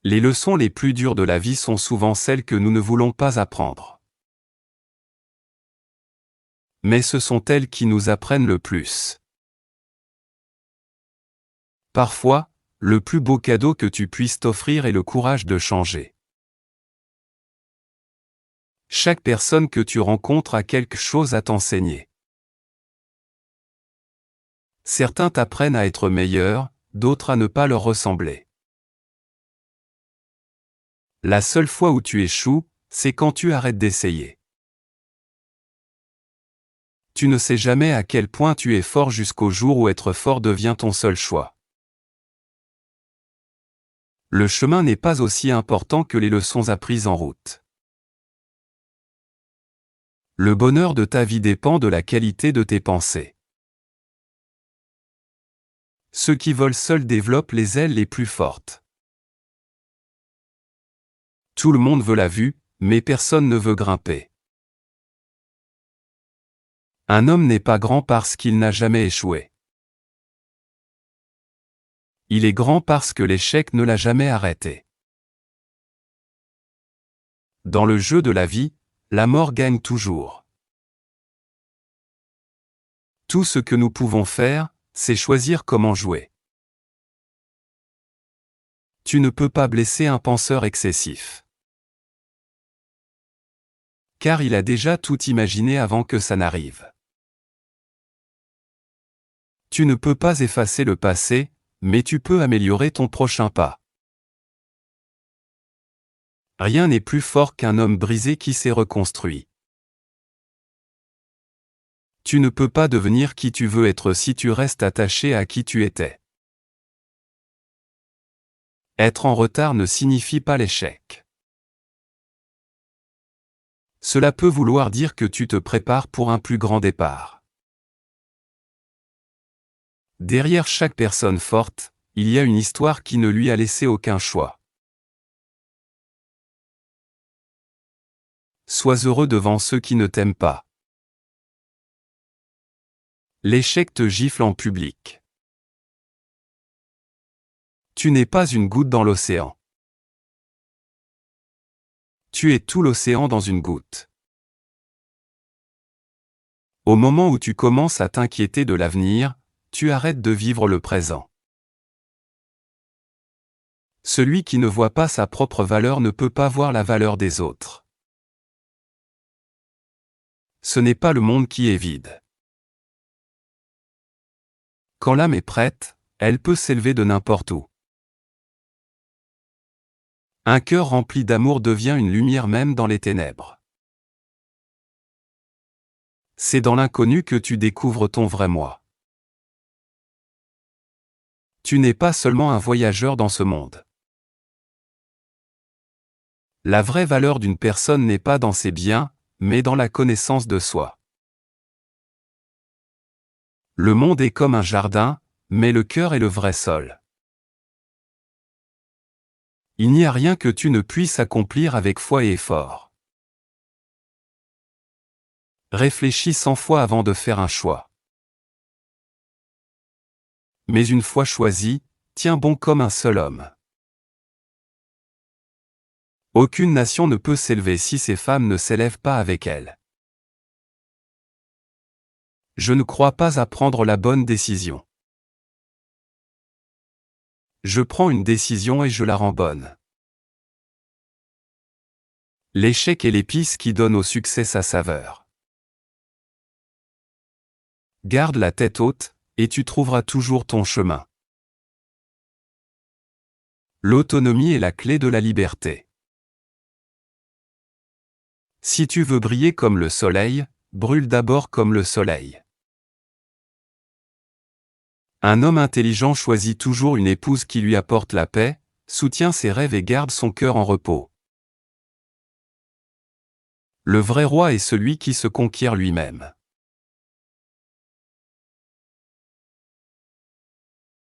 Les leçons les plus dures de la vie sont souvent celles que nous ne voulons pas apprendre. Mais ce sont elles qui nous apprennent le plus. Parfois, le plus beau cadeau que tu puisses t'offrir est le courage de changer. Chaque personne que tu rencontres a quelque chose à t'enseigner. Certains t'apprennent à être meilleur, d'autres à ne pas leur ressembler. La seule fois où tu échoues, c'est quand tu arrêtes d'essayer. Tu ne sais jamais à quel point tu es fort jusqu'au jour où être fort devient ton seul choix. Le chemin n'est pas aussi important que les leçons apprises en route. Le bonheur de ta vie dépend de la qualité de tes pensées. Ceux qui volent seuls développent les ailes les plus fortes. Tout le monde veut la vue, mais personne ne veut grimper. Un homme n'est pas grand parce qu'il n'a jamais échoué. Il est grand parce que l'échec ne l'a jamais arrêté. Dans le jeu de la vie, la mort gagne toujours. Tout ce que nous pouvons faire, c'est choisir comment jouer. Tu ne peux pas blesser un penseur excessif. Car il a déjà tout imaginé avant que ça n'arrive. Tu ne peux pas effacer le passé, mais tu peux améliorer ton prochain pas. Rien n'est plus fort qu'un homme brisé qui s'est reconstruit. Tu ne peux pas devenir qui tu veux être si tu restes attaché à qui tu étais. Être en retard ne signifie pas l'échec. Cela peut vouloir dire que tu te prépares pour un plus grand départ. Derrière chaque personne forte, il y a une histoire qui ne lui a laissé aucun choix. Sois heureux devant ceux qui ne t'aiment pas. L'échec te gifle en public. Tu n'es pas une goutte dans l'océan. Tu es tout l'océan dans une goutte. Au moment où tu commences à t'inquiéter de l'avenir, tu arrêtes de vivre le présent. Celui qui ne voit pas sa propre valeur ne peut pas voir la valeur des autres. Ce n'est pas le monde qui est vide. Quand l'âme est prête, elle peut s'élever de n'importe où. Un cœur rempli d'amour devient une lumière même dans les ténèbres. C'est dans l'inconnu que tu découvres ton vrai moi. Tu n'es pas seulement un voyageur dans ce monde. La vraie valeur d'une personne n'est pas dans ses biens, mais dans la connaissance de soi. Le monde est comme un jardin, mais le cœur est le vrai sol. Il n'y a rien que tu ne puisses accomplir avec foi et effort. Réfléchis 100 fois avant de faire un choix. Mais une fois choisi, tiens bon comme un seul homme. Aucune nation ne peut s'élever si ses femmes ne s'élèvent pas avec elle. Je ne crois pas à prendre la bonne décision. Je prends une décision et je la rends bonne. L'échec est l'épice qui donne au succès sa saveur. Garde la tête haute, et tu trouveras toujours ton chemin. L'autonomie est la clé de la liberté. Si tu veux briller comme le soleil, brûle d'abord comme le soleil. Un homme intelligent choisit toujours une épouse qui lui apporte la paix, soutient ses rêves et garde son cœur en repos. Le vrai roi est celui qui se conquiert lui-même.